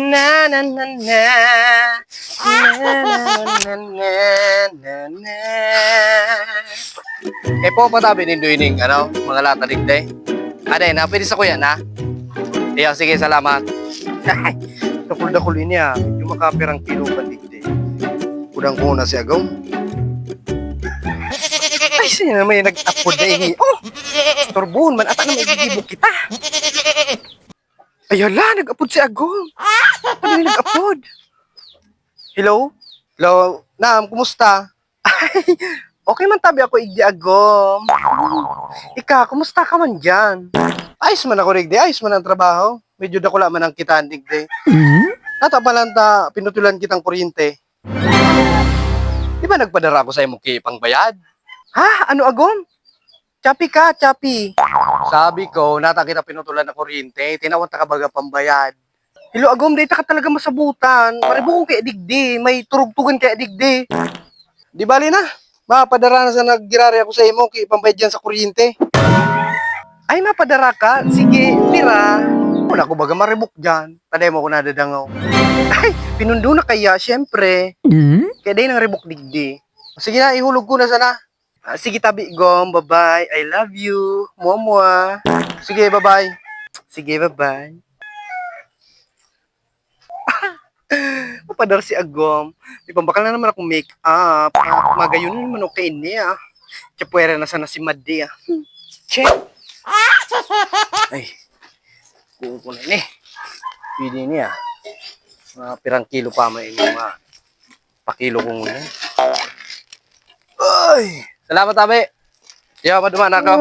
Na na na na. Na na na na na. Eh po patabi nindo ining ano, mga lata digday. Aday na pwede sa kuya na. Iya sige salamat. Ay, dakul-dakul ini ah. Medyo makapirang kilo pa digday. Udang ko na si Agong. Ay, sino naman yung nag-upload na ini? Oh, turbuhon man. Ata naman igigibok kita. Ay, hala, nag-upload si Agong. Ano yung nag-upload? Hello? Hello? Naam, kumusta? Ay, okay man tabi ako igdi Agong. Ika, kumusta ka man dyan? Ayos man ako rigdi, ayos man ang trabaho. Medyo dakula man ang kitaan digdi. Nata palang ta, pinutulan kitang kuryente. Di ba nagpadara ako sa imo kipang bayad? Ha? Ano Agong? Chapi ka, chapi. Sabi ko, nata kita pinutulan ng kuryente, tinawag ta ka baga pambayad. Hello Agom, data ka talaga masabutan. Maribukong kaya digdi, may turugtugan kaya digdi. Di bali na, mapadara na sa naggirari ako sa imo, kaya pambayad dyan sa kuryente. Ay, mapadara ka? Sige, tira. Wala ko baga maribuk dyan. Taday mo ko nadadangaw. Ay, pinundo na kaya, syempre. Kaya day nang ribuk digdi. Sige na, ihulog ko na sana. Sige tabi, Gom. Bye-bye. I love you. Mua-mua. Sige, bye-bye. Sige, bye-bye. Mapadar si Agom. Di ba bakal na naman akong make-up. Magayon na naman okay niya. Tsapwera na sana si Madi. Check. Ay, kukunin eh. Pili niya. Mga pirang kilo pa may mga pakilo ko muna. Ay, salamat tabi. Yo, maduman ako.